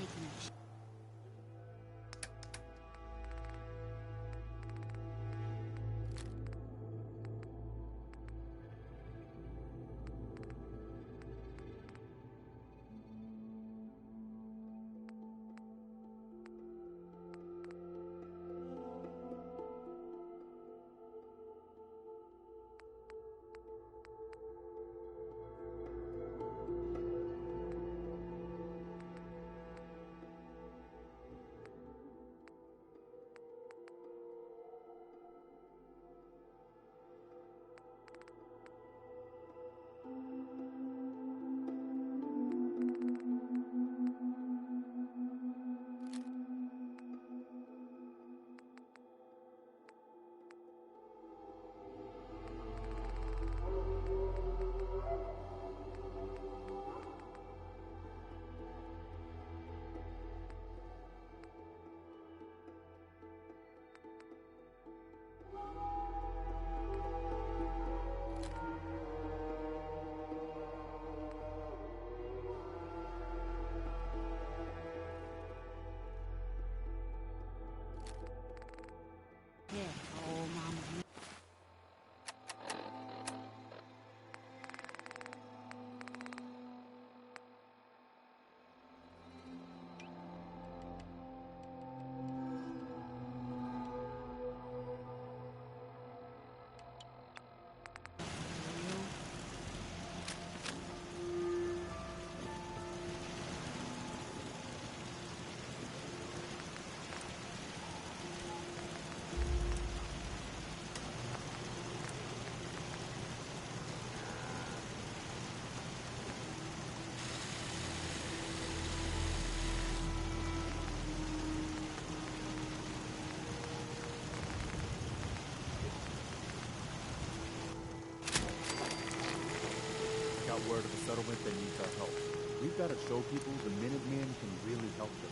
making a Got word of a settlement that needs our help. We've got to show people the Minutemen can really help them.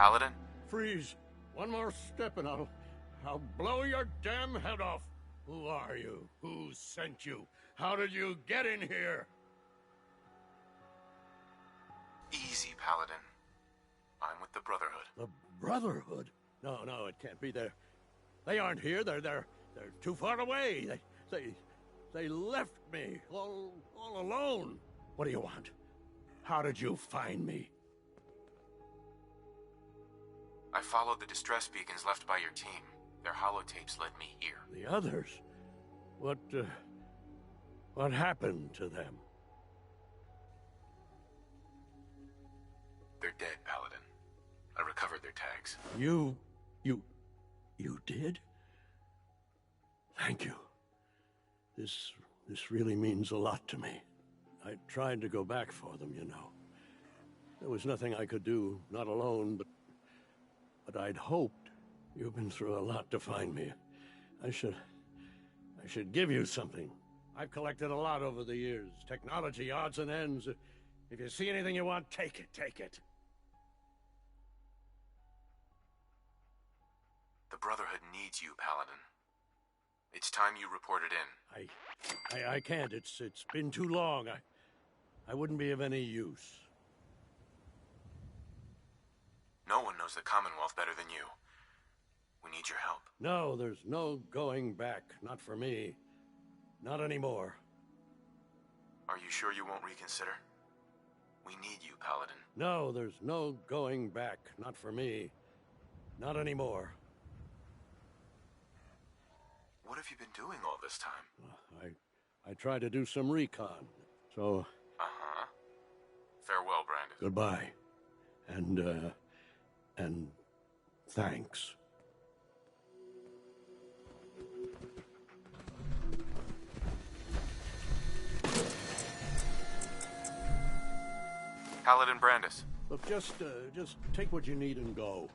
Paladin? Freeze. One more step and I'll blow your damn head off. Who are you? Who sent you? How did you get in here? Easy, Paladin. I'm with the Brotherhood. The Brotherhood? No, it can't be. They aren't here. They're too far away. They left me all alone. What do you want? How did you find me? I followed the distress beacons left by your team. Their holotapes led me here. The others? What happened to them? They're dead, Paladin. I recovered their tags. You did? Thank you. This really means a lot to me. I tried to go back for them, you know. There was nothing I could do, not alone, but I'd hoped. You've been through a lot to find me. I should give you something. I've collected a lot over the years. Technology, odds and ends. If you see anything you want, take it. The Brotherhood needs you, Paladin. It's time you reported in. I can't. It's been too long. I wouldn't be of any use. No one knows the Commonwealth better than you. We need your help. No, there's no going back. Not for me. Not anymore. Are you sure you won't reconsider? We need you, Paladin. No, there's no going back. Not for me. Not anymore. What have you been doing all this time? I tried to do some recon, so... Uh-huh. Farewell, Brandon. Goodbye. And thanks. Paladin Brandis. Look, just take what you need and go.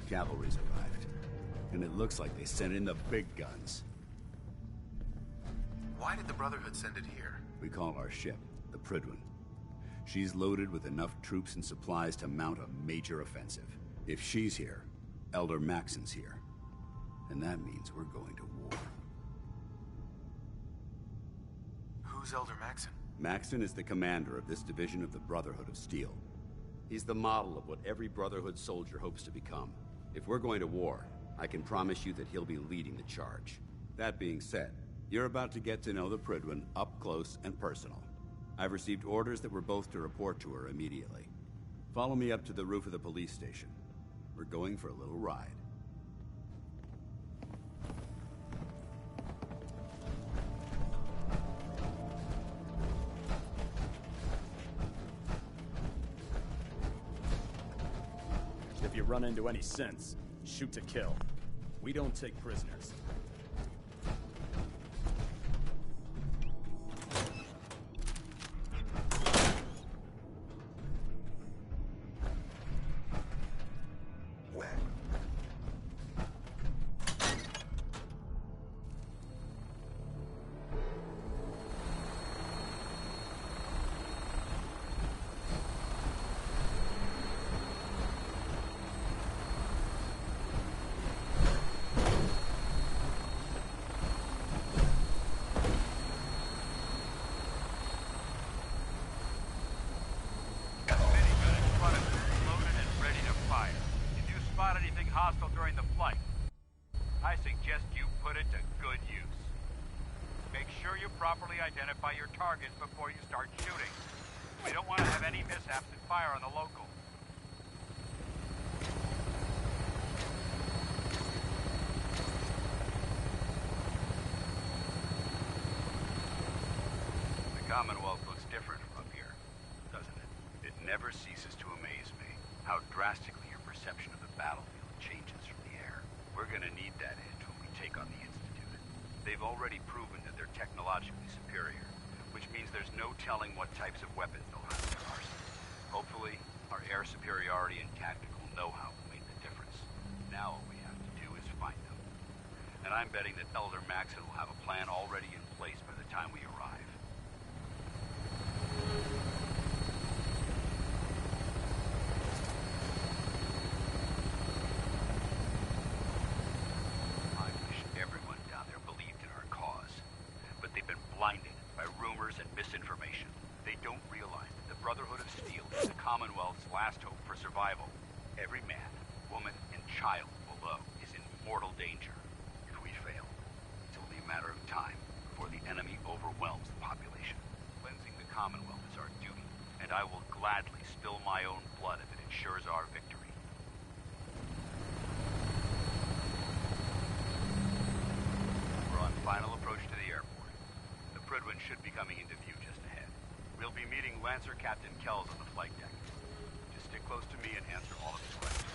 Cavalry's arrived. And it looks like they sent in the big guns. Why did the Brotherhood send it here? We call our ship the Prydwen. She's loaded with enough troops and supplies to mount a major offensive. If she's here, Elder Maxon's here. And that means we're going to war. Who's Elder Maxon? Maxon is the commander of this division of the Brotherhood of Steel. He's the model of what every Brotherhood soldier hopes to become. If we're going to war, I can promise you that he'll be leading the charge. That being said, you're about to get to know the Prydwen up close and personal. I've received orders that we're both to report to her immediately. Follow me up to the roof of the police station. We're going for a little ride. If you run into any sense, shoot to kill. We don't take prisoners. Hostile during the flight. I suggest you put it to good use. Make sure you properly identify your targets before you start shooting. We don't want to have any mishaps and fire on the local. The Commonwealth looks different from up here, doesn't it? It never ceases to amaze me how drastically your perception of the battlefield changes from the air. We're gonna need that edge when we take on the Institute. They've already proven that they're technologically superior, which means there's no telling what types of weapons they'll have in their arsenal. Hopefully, our air superiority and tactical know-how will make the difference. Now all we have to do is find them. And I'm betting that Elder Maxon will have a plan already in place by the time we arrive. Blinded by rumors and misinformation. They don't realize that the Brotherhood of Steel is the Commonwealth's last hope for survival. Every man, woman, and child below is in mortal danger. If we fail, it's only a matter of time before the enemy overwhelms the population. Cleansing the Commonwealth is our duty, and I will gladly spill my own blood if it ensures our victory. We're on final approach to the airport. Prydwen should be coming into view just ahead. We'll be meeting Lancer Captain Kells on the flight deck. Just stick close to me and answer all of his questions.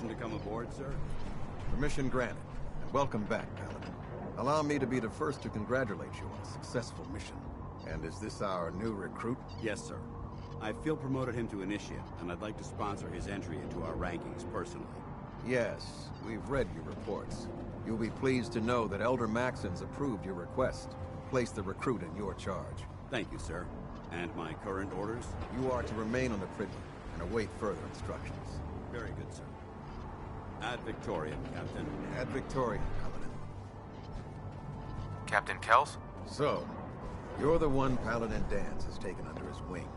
to come aboard, sir? Permission granted, and welcome back, Paladin. Allow me to be the first to congratulate you on a successful mission. And is this our new recruit? Yes, sir. I feel promoted him to initiate, and I'd like to sponsor his entry into our rankings personally. Yes, we've read your reports. You'll be pleased to know that Elder Maxon's approved your request. Place the recruit in your charge. Thank you, sir. And my current orders? You are to remain on the Pridley and await further instructions. Very good, sir. Ad Victoriam, Captain. Ad Victoriam, Paladin. Captain Kells? So, you're the one Paladin Danse has taken under his wing.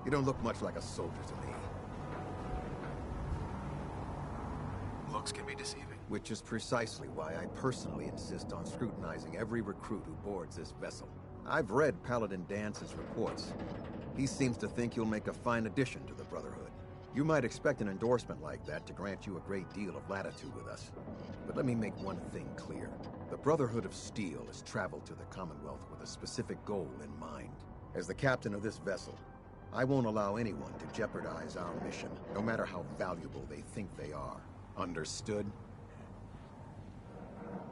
You don't look much like a soldier to me. Looks can be deceiving. Which is precisely why I personally insist on scrutinizing every recruit who boards this vessel. I've read Paladin Dance's reports. He seems to think you'll make a fine addition to the Brotherhood. You might expect an endorsement like that to grant you a great deal of latitude with us. But let me make one thing clear. The Brotherhood of Steel has traveled to the Commonwealth with a specific goal in mind. As the captain of this vessel, I won't allow anyone to jeopardize our mission, no matter how valuable they think they are. Understood?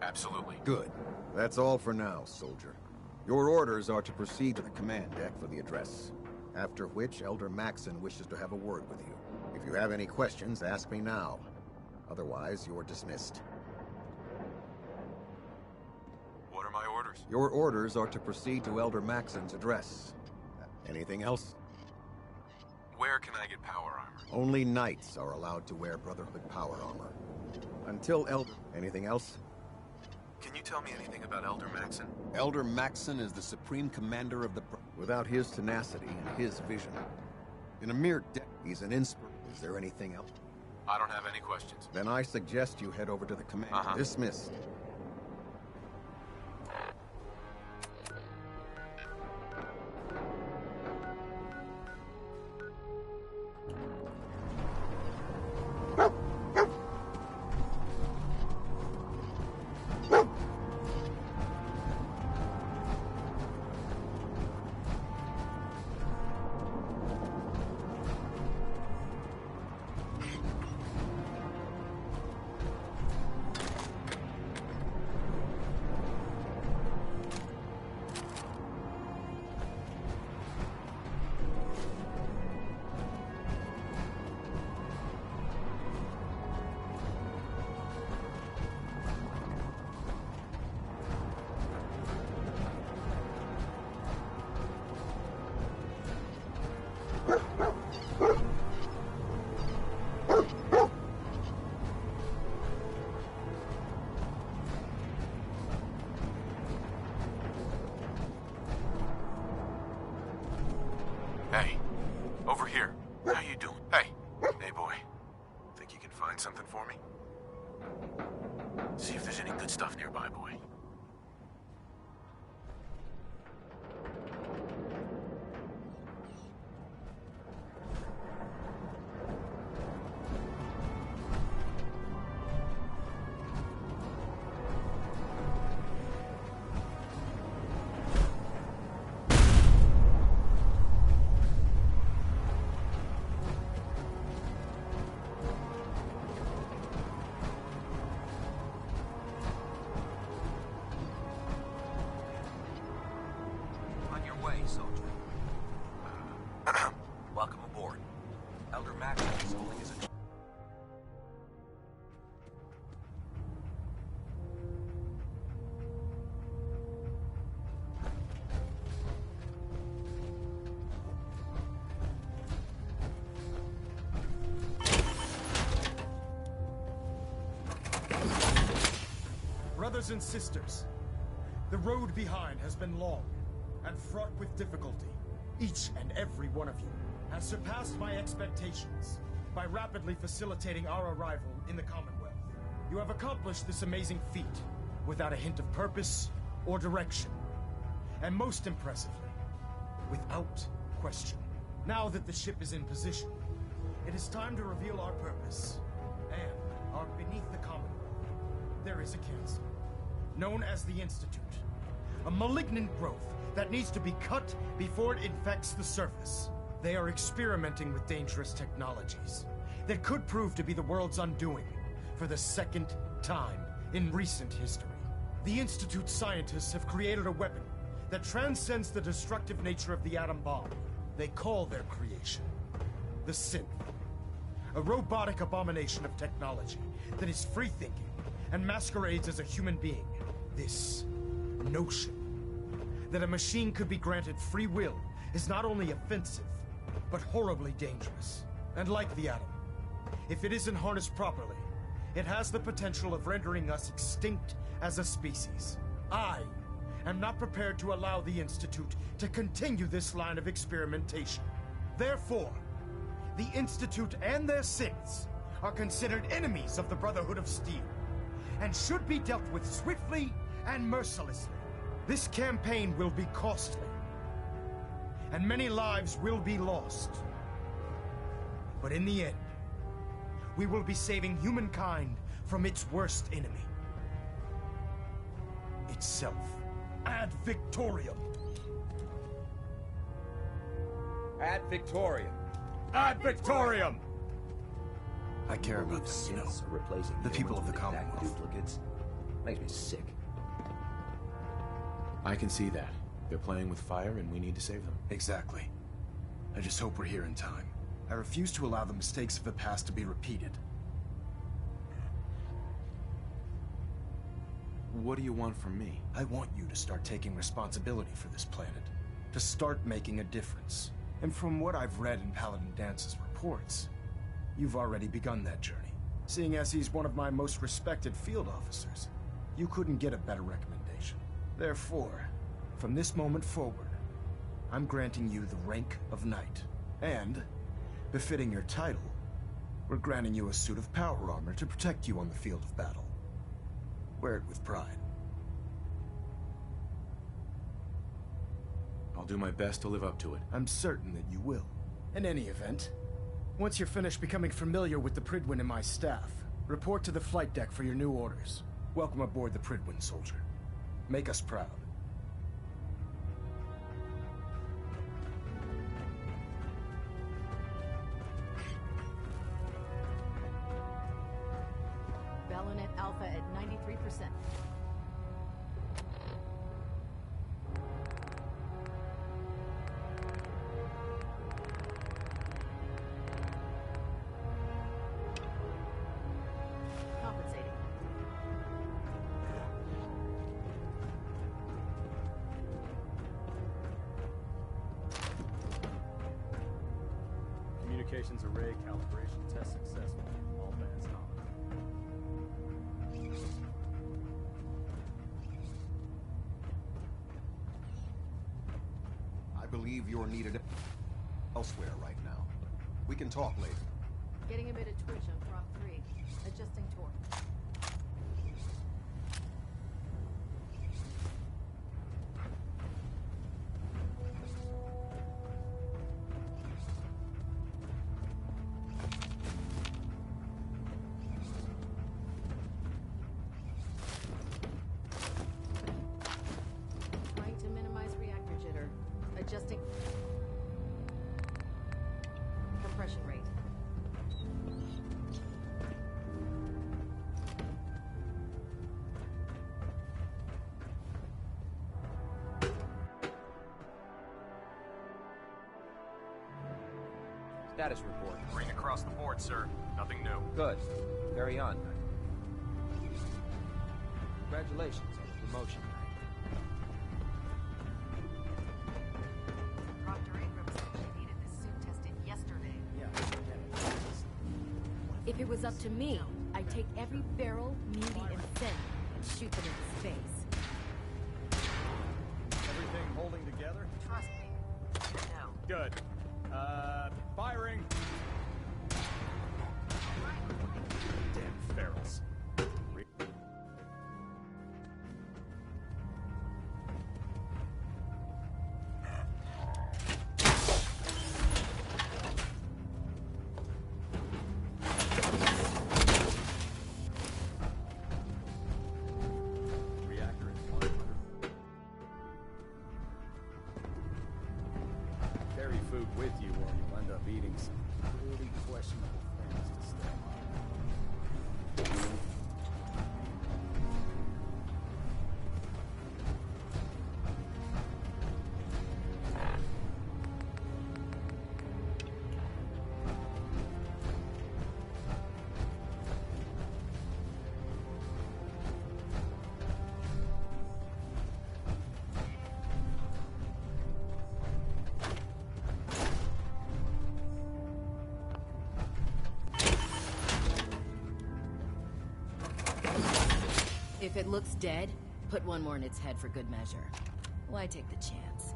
Absolutely. Good. That's all for now, soldier. Your orders are to proceed to the command deck for the address, after which Elder Maxon wishes to have a word with you. If you have any questions, ask me now. Otherwise, you're dismissed. What are my orders? Your orders are to proceed to Elder Maxon's address. Anything else? Where can I get power armor? Only knights are allowed to wear Brotherhood power armor. Until Elder... Anything else? Can you tell me anything about Elder Maxon? Elder Maxon is the supreme commander of the... Without his tenacity and his vision, in a mere he's an inspiration. Is there anything else? I don't have any questions. Then I suggest you head over to the command. Dismissed. Hey, over here. How you doing? Hey boy. Think you can find something for me? See if there's any good stuff nearby, boy. Soldier. Welcome aboard. Elder Maxon is holding his... Brothers and sisters, the road behind has been long and fraught with difficulty. Each and every one of you has surpassed my expectations by rapidly facilitating our arrival in the Commonwealth. You have accomplished this amazing feat without a hint of purpose or direction. And most impressively, without question. Now that the ship is in position, it is time to reveal our purpose. And beneath the Commonwealth, there is a cancer, known as the Institute. A malignant growth that needs to be cut before it infects the surface. They are experimenting with dangerous technologies. that could prove to be the world's undoing for the second time in recent history. The Institute's scientists have created a weapon that transcends the destructive nature of the atom bomb. They call their creation the Synth. A robotic abomination of technology that is free-thinking and masquerades as a human being. This notion that a machine could be granted free will is not only offensive, but horribly dangerous. And like the atom, if it isn't harnessed properly, it has the potential of rendering us extinct as a species. I am not prepared to allow the Institute to continue this line of experimentation. Therefore, the Institute and their synths are considered enemies of the Brotherhood of Steel, and should be dealt with swiftly and mercilessly. This campaign will be costly, and many lives will be lost. But in the end, we will be saving humankind from its worst enemy. Itself. Ad Victoriam. Ad Victoriam. Ad Victoriam! I care about them, you know. Replacing The people of the humans with Commonwealth. exact duplicates. Makes me sick. I can see that. They're playing with fire and we need to save them. Exactly. I just hope we're here in time. I refuse to allow the mistakes of the past to be repeated. What do you want from me? I want you to start taking responsibility for this planet. To start making a difference. And from what I've read in Paladin Dance's reports, you've already begun that journey. Seeing as he's one of my most respected field officers, you couldn't get a better recommendation. Therefore, from this moment forward, I'm granting you the rank of Knight. And, befitting your title, we're granting you a suit of power armor to protect you on the field of battle. Wear it with pride. I'll do my best to live up to it. I'm certain that you will. In any event, once you're finished becoming familiar with the Pridwin and my staff, report to the flight deck for your new orders. Welcome aboard the Pridwin, soldier. Make us proud. Balonet Alpha at 93%. Compensating. Communications array calibration test successful. All bands on. I believe you're needed elsewhere right now. We can talk later. Getting a bit of twitch on prop 3. Adjusting torque. Trying to minimize reactor jitter. Adjusting compression rate. Status report. Green across the board, sir. Nothing new. Good. Carry on, Knight. Congratulations on the promotion, Knight. Proctor Abrams said she needed this suit tested yesterday. If it was up to me, I'd take every barrel, beauty, and sin and shoot them into space. Everything holding together? Trust me. No. Good. Firing! Damn ferals. Reactor at 100. Carry food with you or you'll end up eating some really questionable things to If it looks dead, put one more in its head for good measure. Why take the chance?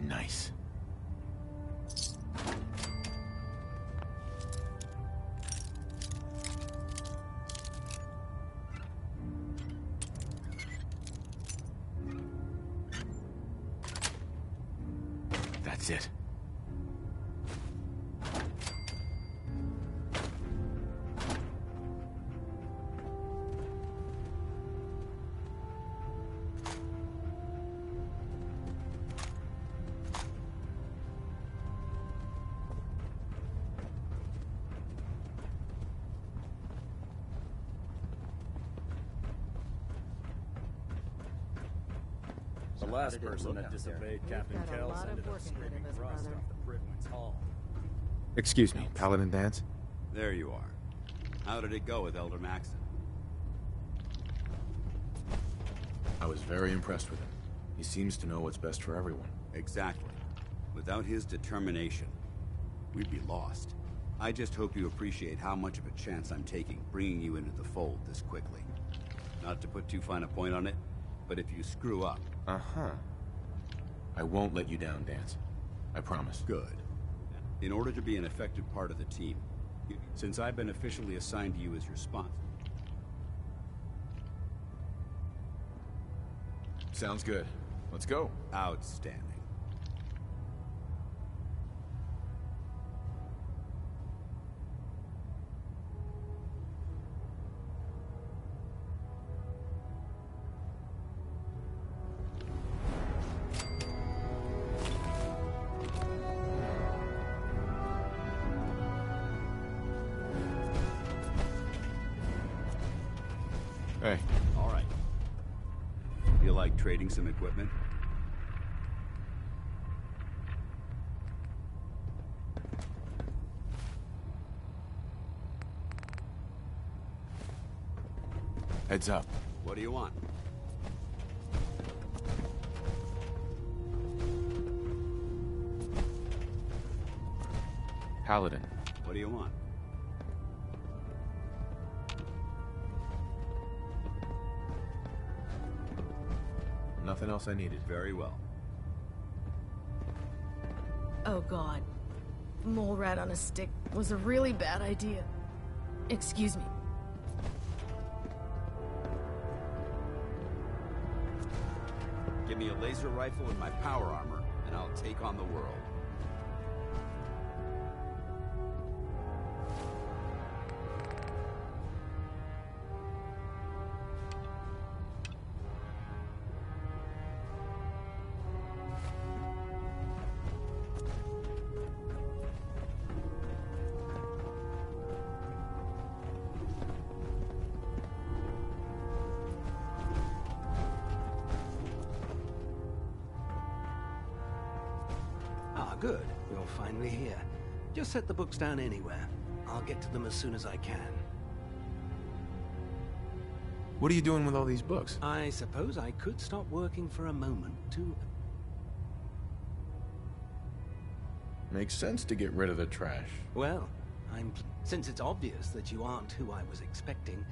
Nice. That's it. The last person that disobeyed Captain We've got a Kells lot of ended up work ahead screaming of us, rust brother. off the Pridwin's hull. Excuse me, Paladin Dance? There you are. How did it go with Elder Maxon? I was very impressed with him. He seems to know what's best for everyone. Exactly. Without his determination, we'd be lost. I just hope you appreciate how much of a chance I'm taking bringing you into the fold this quickly. Not to put too fine a point on it, but if you screw up... Uh-huh. I won't let you down, Dance. I promise. Good. In order to be an effective part of the team, since I've been officially assigned to you as your sponsor... Sounds good. Let's go. Outstanding. Hey. All right. Feel like trading some equipment? Heads up. What do you want? Paladin. What do you want? Nothing else I needed. Very well. Oh god. Mole rat on a stick was a really bad idea. Excuse me. Give me a laser rifle and my power armor, and I'll take on the world. Good. You're finally here. Just set the books down anywhere. I'll get to them as soon as I can. What are you doing with all these books? I suppose I could stop working for a moment to... Makes sense to get rid of the trash. Well, since it's obvious that you aren't who I was expecting...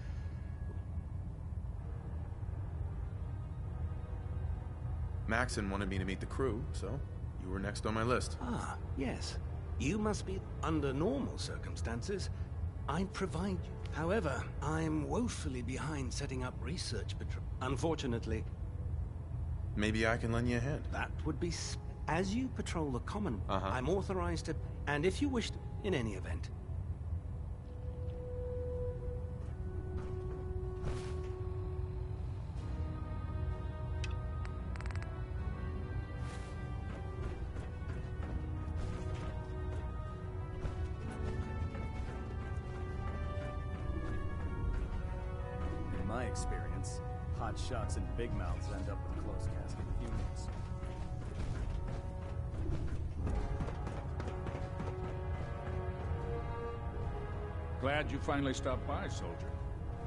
Maxon wanted me to meet the crew, so you were next on my list. Ah, yes. You must be... Under normal circumstances, I'd provide you. However, I'm woefully behind setting up research patrol. Unfortunately... Maybe I can lend you a hand. That would be... As you patrol the common, Uh-huh. I'm authorized to... And if you wish to... In any event... In my experience, hot shots and big mouths end up with close casket funerals. Glad you finally stopped by, soldier.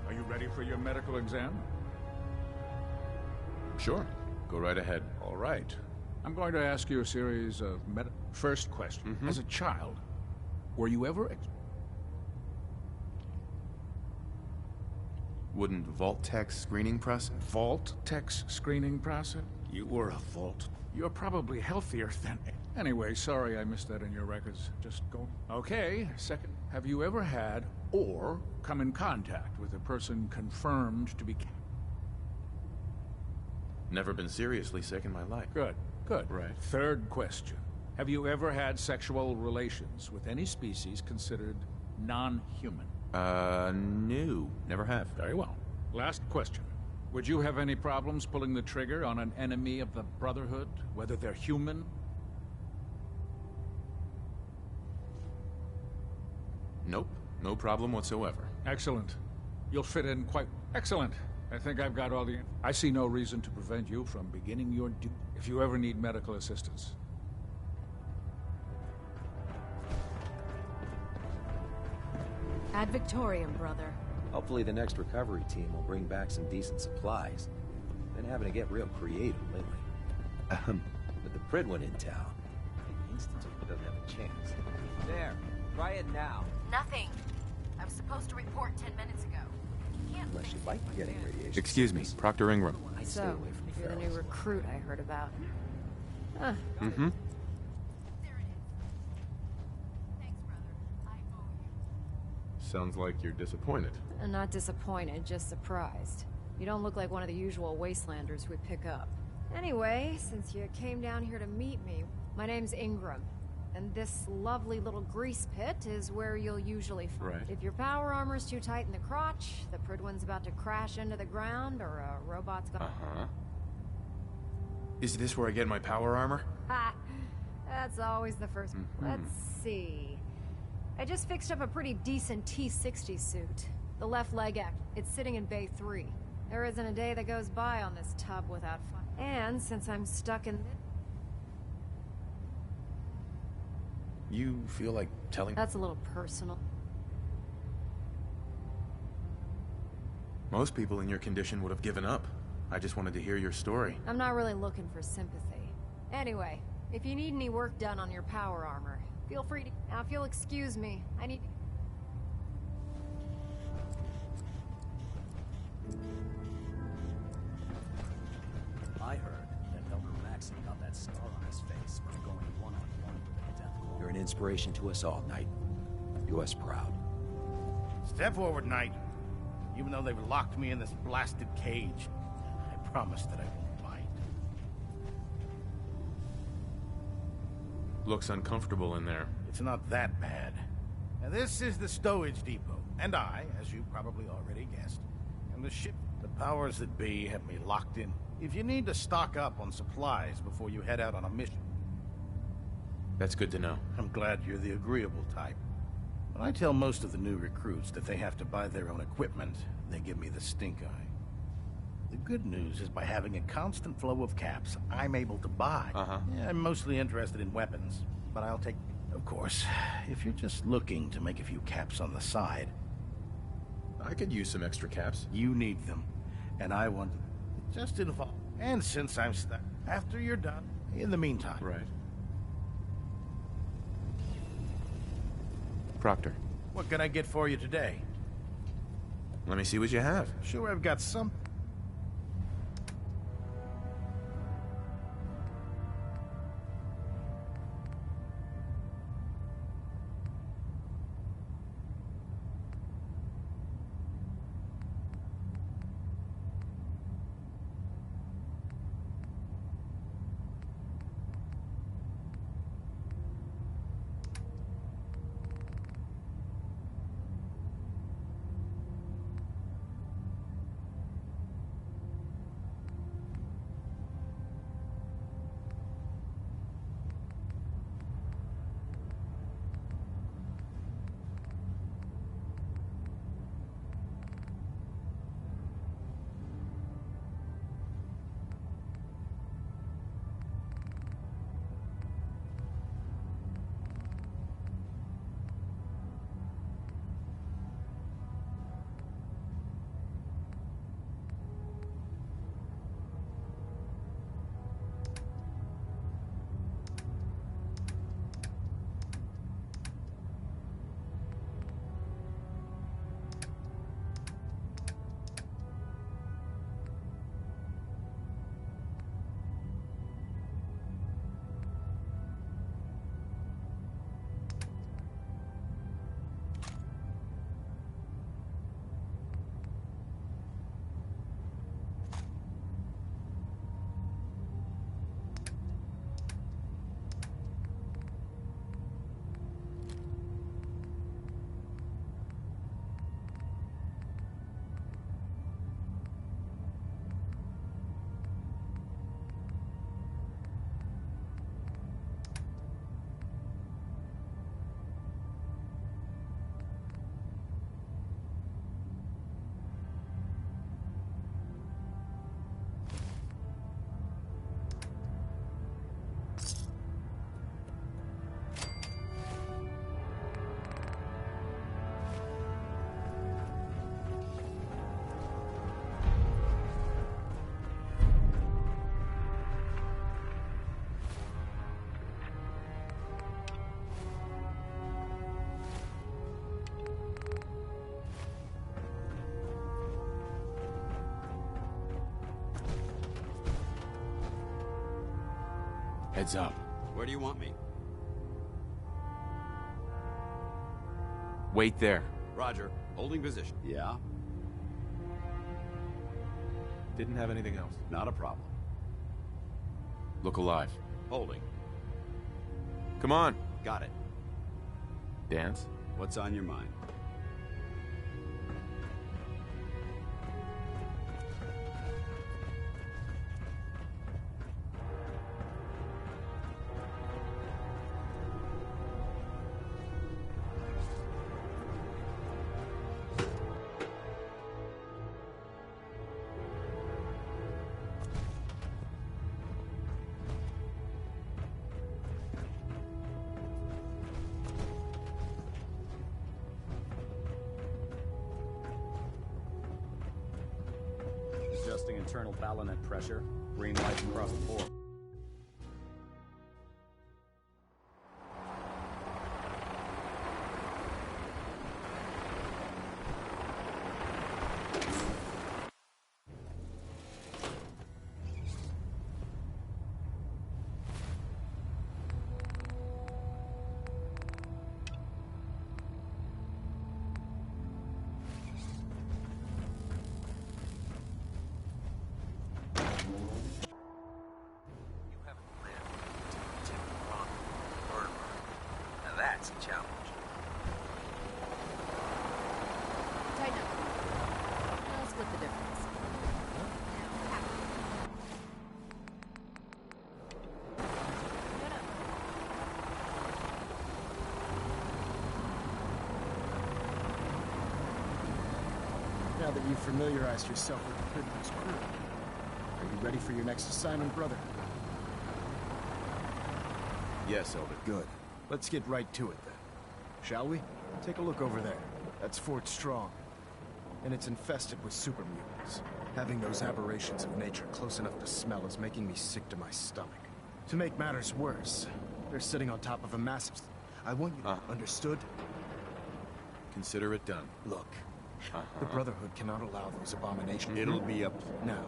Are you ready for your medical exam? Sure. Go right ahead. All right. I'm going to ask you a series of First question. As a child, were you ever... Wouldn't Vault-Tec screening process? Vault-Tec screening process? You were a Vault. You're probably healthier than... Anyway, sorry I missed that in your records. Just go... Okay, second. Have you ever had or come in contact with a person confirmed to be... Never been seriously sick in my life. Good, good. Right. Third question. Have you ever had sexual relations with any species considered non-human? No. Never have. Very well. Last question. Would you have any problems pulling the trigger on an enemy of the Brotherhood, whether they're human? Nope. No problem whatsoever. Excellent. You'll fit in quite... Excellent. I think I've got all the... I see no reason to prevent you from beginning your duty if you ever need medical assistance. Ad Victoriam, brother. Hopefully the next recovery team will bring back some decent supplies. Been having to get real creative lately. With the Pridwin in town, the Institute doesn't have a chance. There, try it now. Nothing. I was supposed to report 10 minutes ago. Unless you like getting radiation. Excuse me, Proctor Ingram. I'd stay away from You're the new recruit I heard about. Huh. Mm-hmm. Sounds like you're disappointed. Not disappointed, just surprised. You don't look like one of the usual wastelanders we pick up. Anyway, since you came down here to meet me, my name's Ingram. And this lovely little grease pit is where you'll usually find. Right. If your power armor's too tight in the crotch, the Pridwin's about to crash into the ground, or a robot's gonna... Uh-huh. Is this where I get my power armor? Ha! That's always the first... Let's see... I just fixed up a pretty decent T-60 suit. The left leg act. It's sitting in Bay 3. There isn't a day that goes by on this tub without fun. And since I'm stuck in... You feel like telling... That's a little personal. Most people in your condition would have given up. I just wanted to hear your story. I'm not really looking for sympathy. Anyway, if you need any work done on your power armor, feel free to... Now, if you'll excuse me, I need... I heard that Elder Maxon got that scar on his face from going one-on-one with a death claw. You're an inspiration to us all, Knight. Do us proud. Step forward, Knight. Even though they've locked me in this blasted cage, I promise that I won't bite. Looks uncomfortable in there. It's not that bad. Now, this is the stowage depot, and I, as you probably already guessed, am the ship. The powers that be have me locked in. If you need to stock up on supplies before you head out on a mission... That's good to know. I'm glad you're the agreeable type. When I tell most of the new recruits that they have to buy their own equipment, they give me the stink eye. The good news is by having a constant flow of caps, I'm able to buy. Yeah, I'm mostly interested in weapons, but I'll take... Of course, if you're just looking to make a few caps on the side... I could use some extra caps. You need them, and I want to just involve. And since I'm stuck, after you're done, in the meantime... Right. Proctor. What can I get for you today? Let me see what you have. Sure, I've got some... Heads up. Where do you want me? Wait there. Roger. Holding position. Yeah? Didn't have anything else. Not a problem. Look alive. Holding. Come on. Got it. Dance? What's on your mind? Adjusting internal ballonet pressure. Green light across the board. That's a challenge. Tighten up. I'll split the difference. Now that you've familiarized yourself with the Pridman's crew, are you ready for your next assignment, brother? Yes, Elder. Good. Let's get right to it then. Shall we? Take a look over there. That's Fort Strong. And it's infested with super mutants. Having those aberrations of nature close enough to smell is making me sick to my stomach. To make matters worse, they're sitting on top of a massive... I want you to... Understood? Consider it done. Look, the Brotherhood cannot allow those abominations... It'll be up... Now,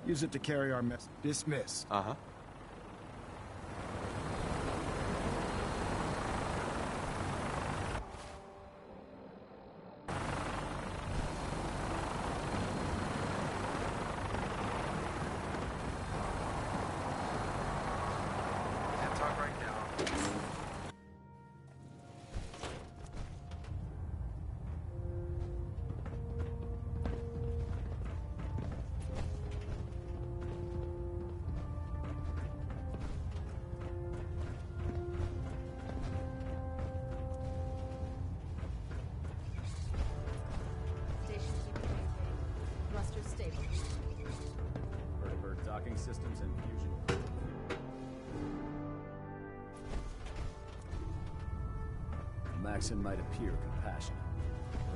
use it to carry our mess... Dismissed. Uh-huh. Systems and fusion. Maxon might appear compassionate,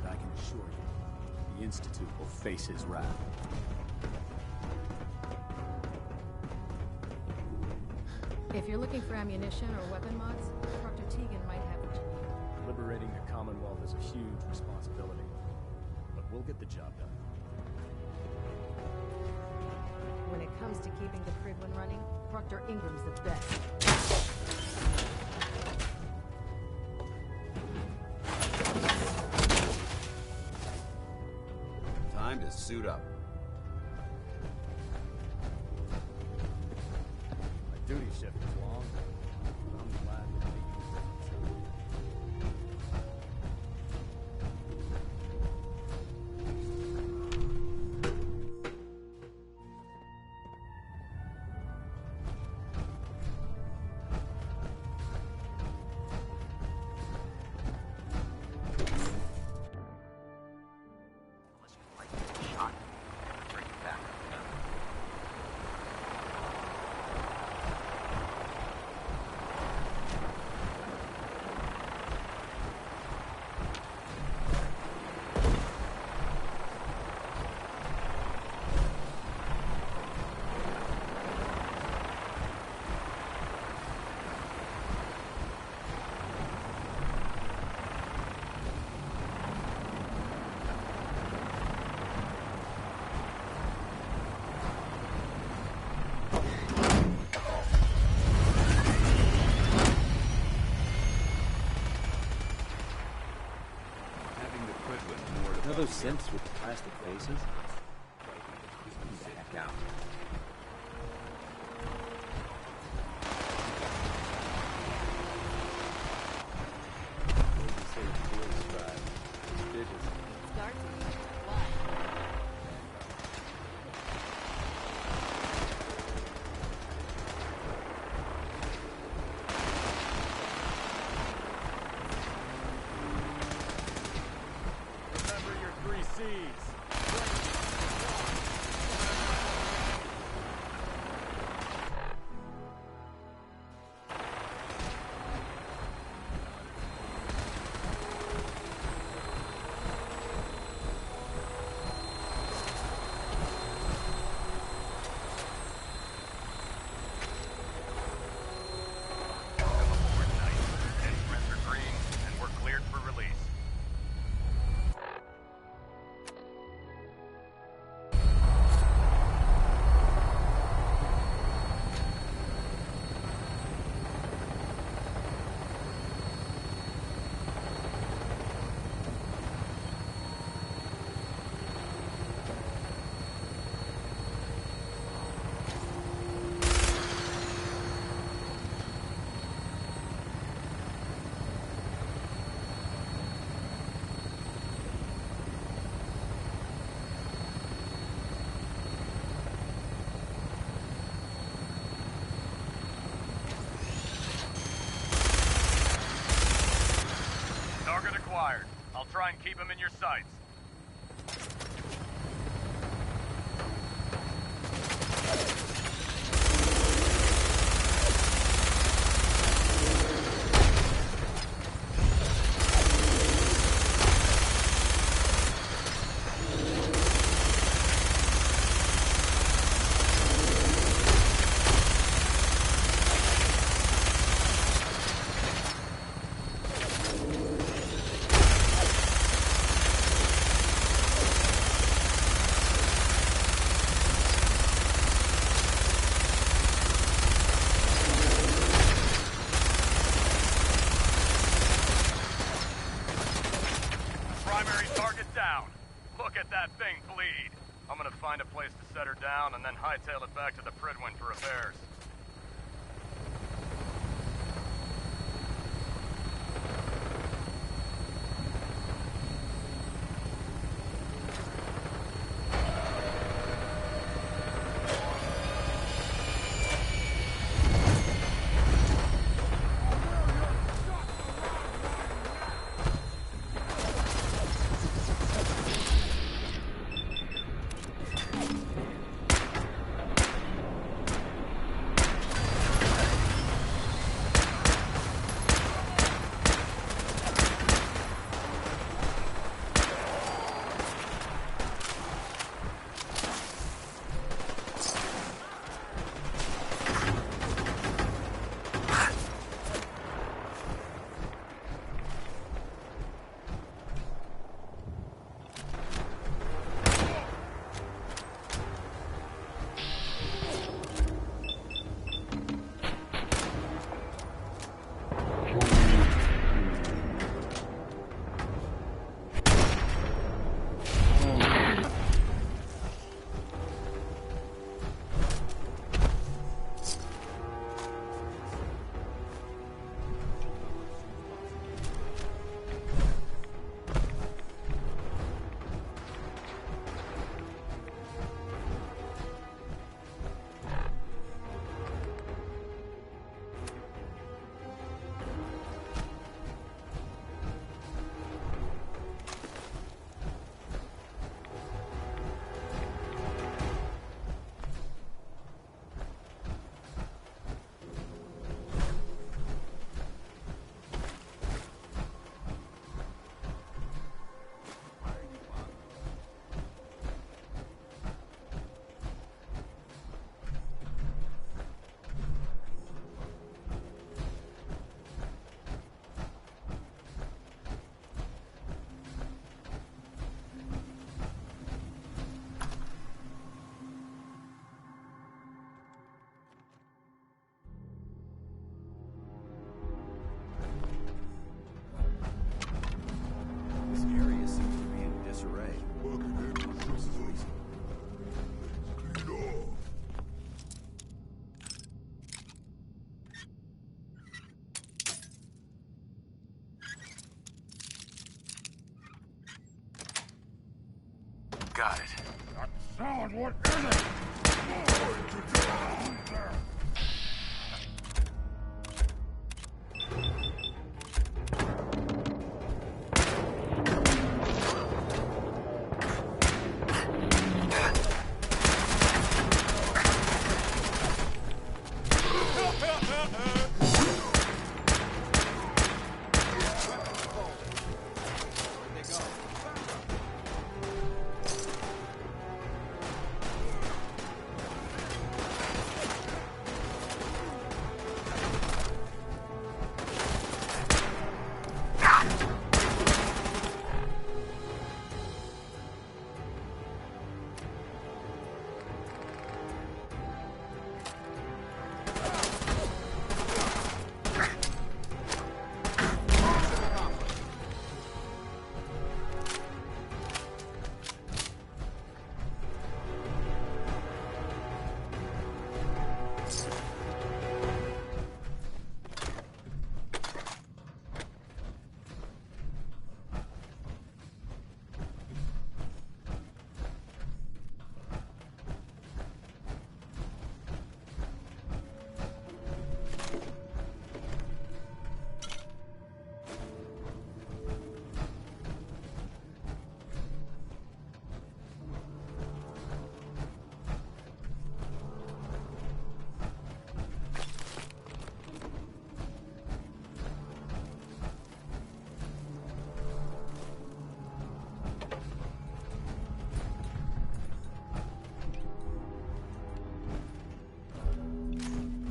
but I can assure you, the Institute will face his wrath. If you're looking for ammunition or weapon mods, Dr. Tegan might have what you need. Liberating the Commonwealth is a huge responsibility, but we'll get the job done. When it comes to keeping the Pridwen running, Proctor Ingram's the best. Time to suit up. My duty shift is long, but I'm glad to make those synths with the plastic faces? Get the heck out. I'll try and keep him in your sights. Find a place to set her down, and then hightail it back to the Pridwin for repairs. Sound, what is it?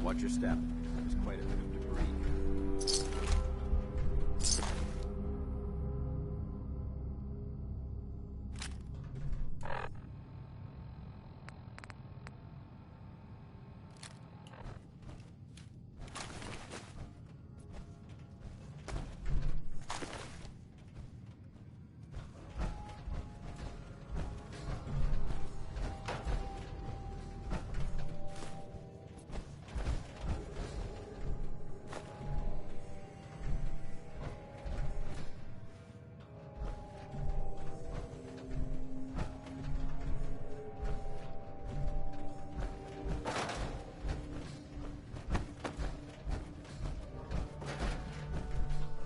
Watch your step. There's quite a bit of debris here.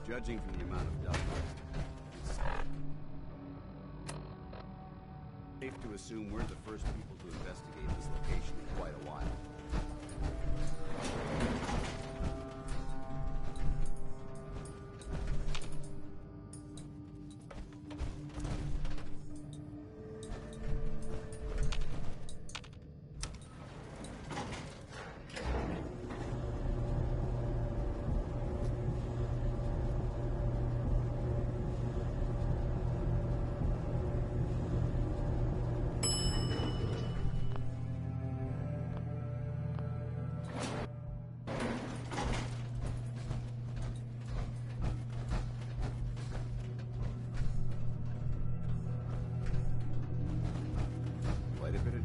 Judging from the amount of dust, it's safe to assume we're the first people to investigate this location in quite a while.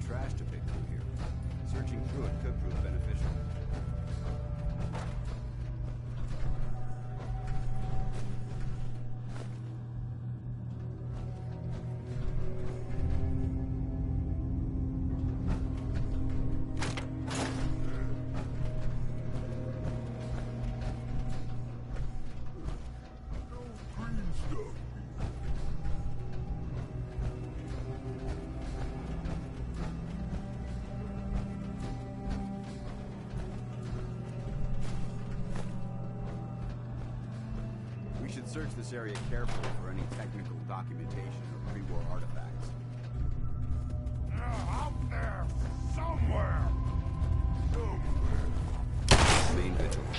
Trash to pick through here. Searching through it could prove beneficial. We should search this area carefully for any technical documentation or pre-war artifacts. They're out there somewhere! Remain vigilant.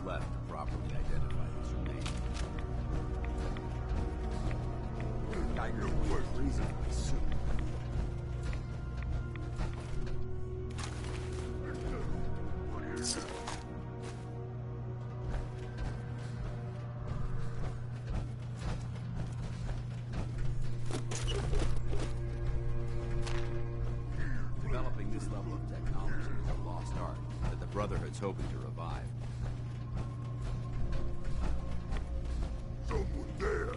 left to properly identify who's remained. I know what reason for this suit. Developing this level of technology is a lost art that the Brotherhood's hoping to revive. Someone there!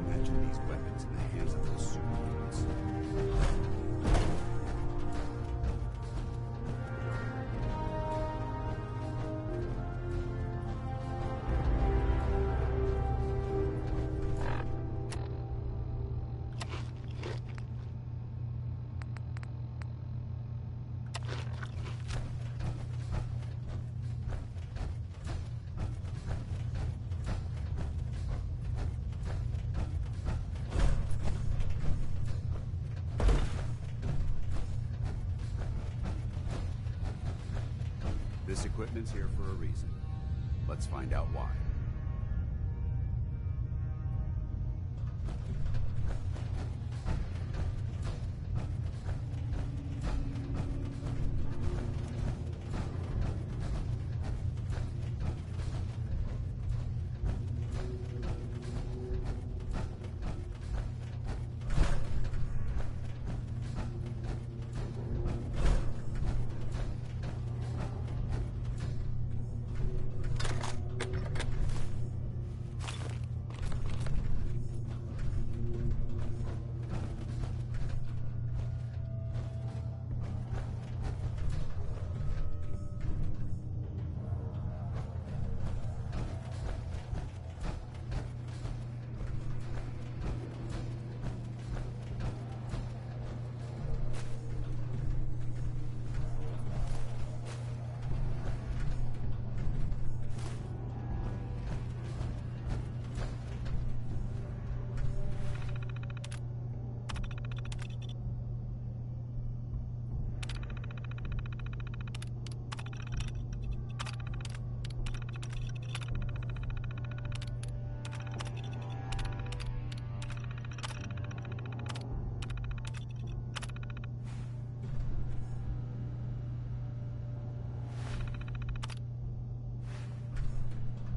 Imagine these weapons in the hands of those superhumans. This equipment's here for a reason. Let's find out why.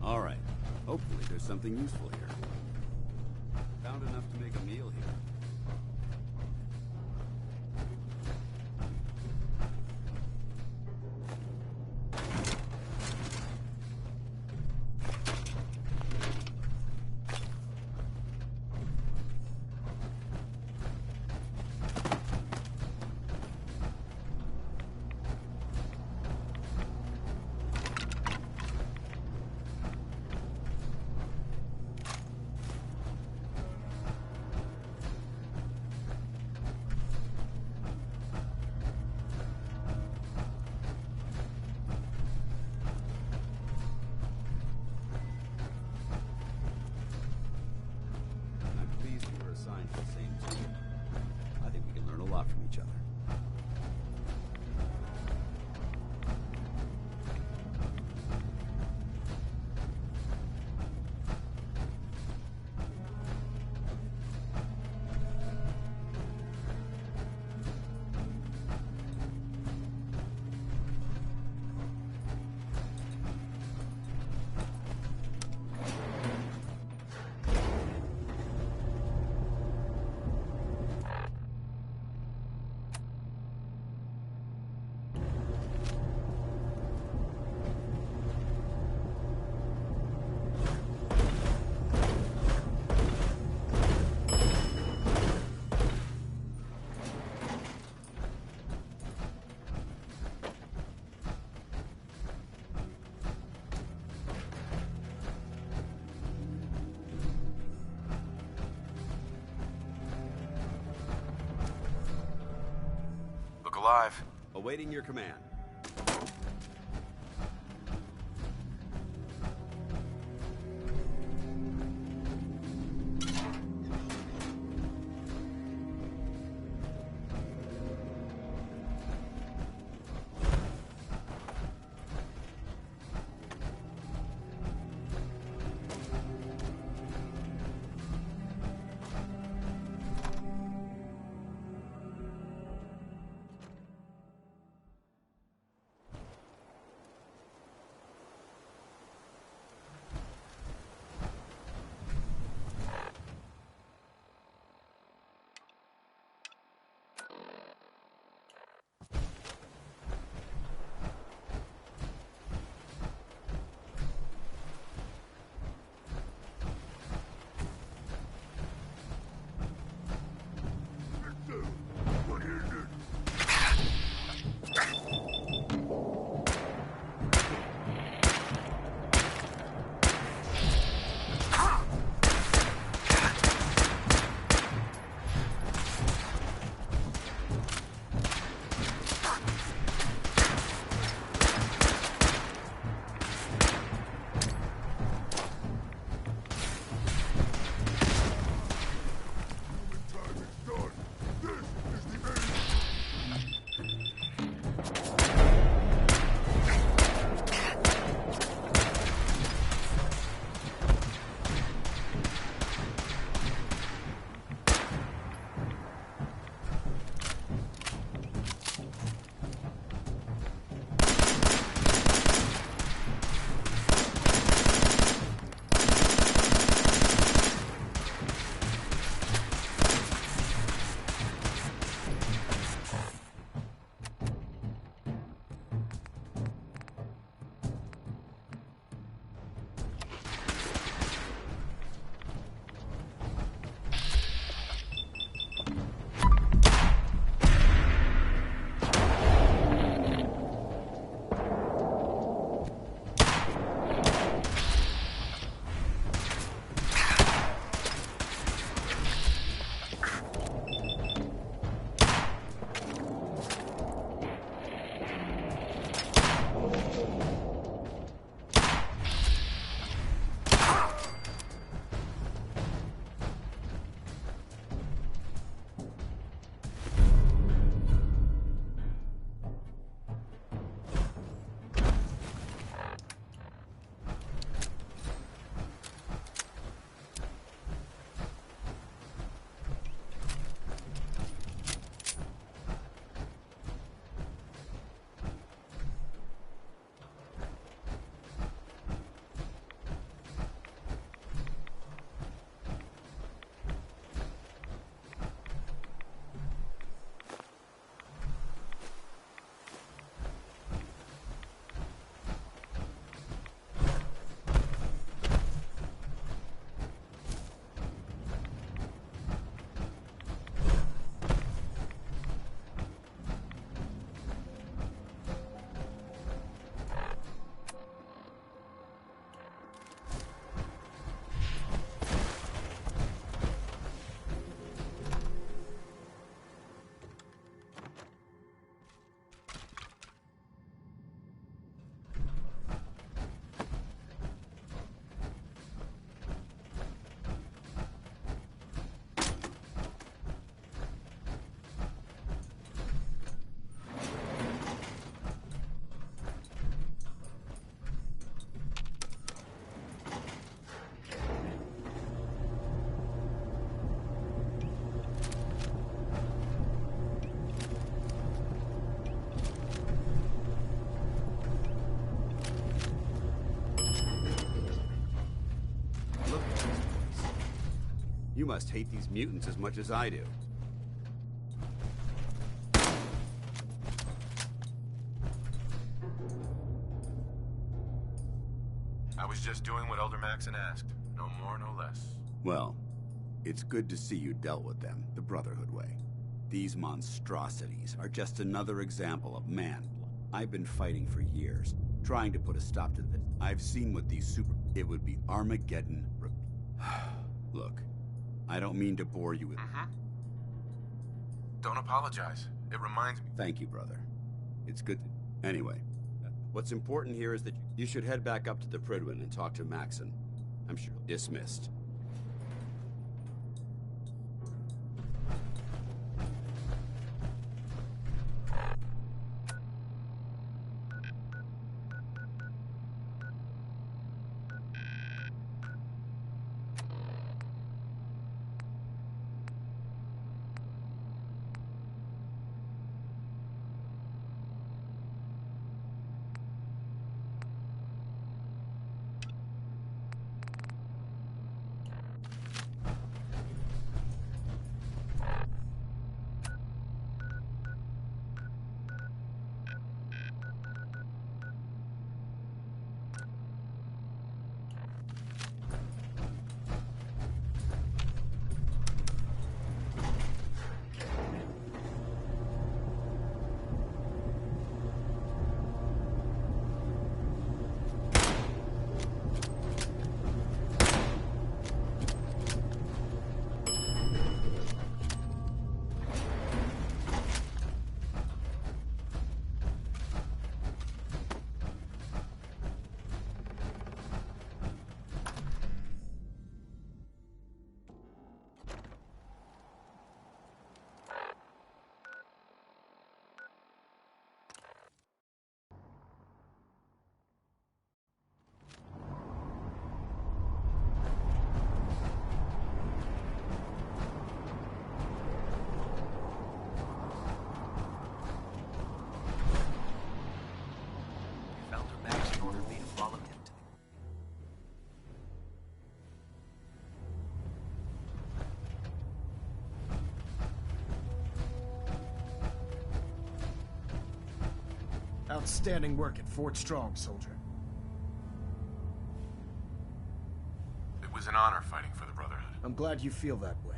All right. Hopefully there's something useful here. Found enough to make a meal here. alive. Awaiting your command. You must hate these mutants as much as I do. I was just doing what Elder Maxon asked. No more, no less. Well, it's good to see you dealt with them the Brotherhood way. These monstrosities are just another example of man. I've been fighting for years, trying to put a stop to this. I've seen what these super... It would be Armageddon. Look, I don't mean to bore you with... Don't apologize. It reminds me... Thank you, brother. It's good to... Anyway, what's important here is that you should head back up to the Prydwen and talk to Maxon. I'm sure... Dismissed. Outstanding work at Fort Strong, soldier. It was an honor fighting for the Brotherhood. I'm glad you feel that way,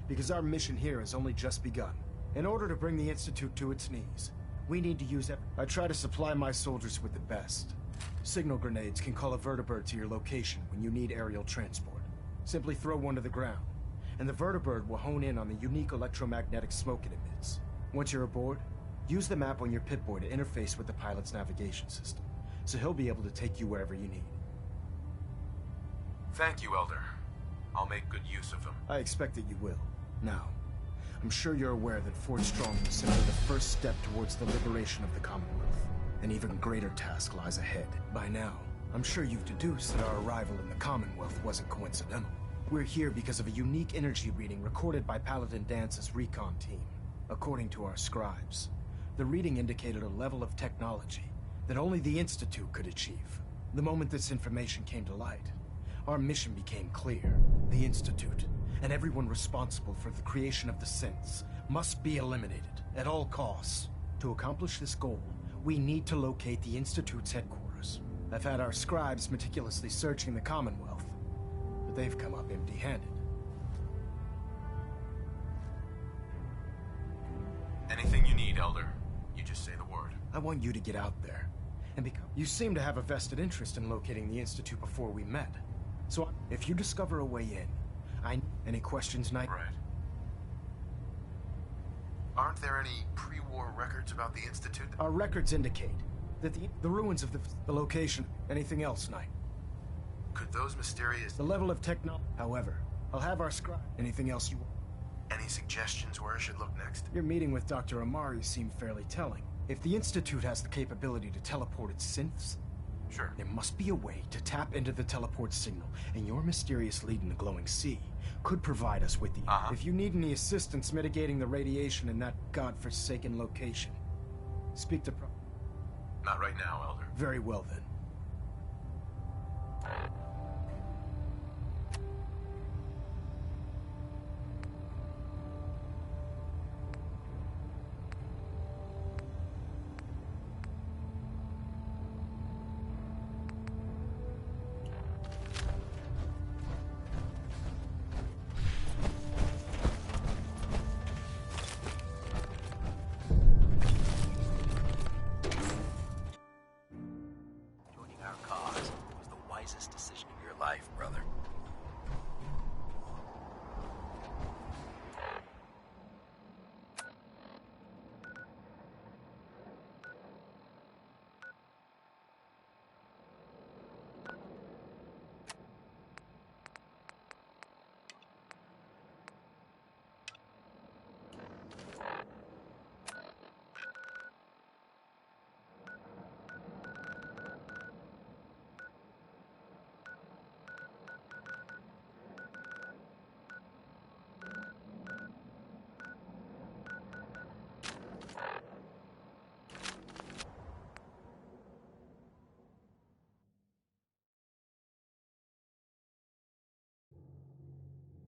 because our mission here has only just begun. In order to bring the Institute to its knees, we need to use I try to supply my soldiers with the best. Signal grenades can call a vertibird to your location when you need aerial transport. Simply throw one to the ground, and the vertibird will hone in on the unique electromagnetic smoke it emits. Once you're aboard, use the map on your Pip-Boy to interface with the pilot's navigation system, so he'll be able to take you wherever you need. Thank you, Elder. I'll make good use of them. I expect that you will. Now, I'm sure you're aware that Fort Strong was simply the first step towards the liberation of the Commonwealth. An even greater task lies ahead. By now, I'm sure you've deduced that our arrival in the Commonwealth wasn't coincidental. We're here because of a unique energy reading recorded by Paladin Dance's recon team. According to our scribes, the reading indicated a level of technology that only the Institute could achieve. The moment this information came to light, our mission became clear. The Institute, and everyone responsible for the creation of the synths, must be eliminated at all costs. To accomplish this goal, we need to locate the Institute's headquarters. I've had our scribes meticulously searching the Commonwealth, but they've come up empty-handed. Anything you need, Elder. You just say the word. I want you to get out there, and become... You seem to have a vested interest in locating the Institute before we met. So, if you discover a way in, Any questions, Knight? Right. Aren't there any pre-war records about the Institute? Our records indicate that the ruins of the location... Anything else, Knight? Could those mysterious... The level of technology... However, I'll have our scribe... Anything else you want? Any suggestions where I should look next? Your meeting with Dr. Amari seemed fairly telling. If the Institute has the capability to teleport its synths... Sure. There must be a way to tap into the teleport signal, and your mysterious lead in the glowing sea could provide us with the... If you need any assistance mitigating the radiation in that godforsaken location, speak to... Not right now, Elder. Very well, then. Joining our cause was the wisest decision of your life, brother.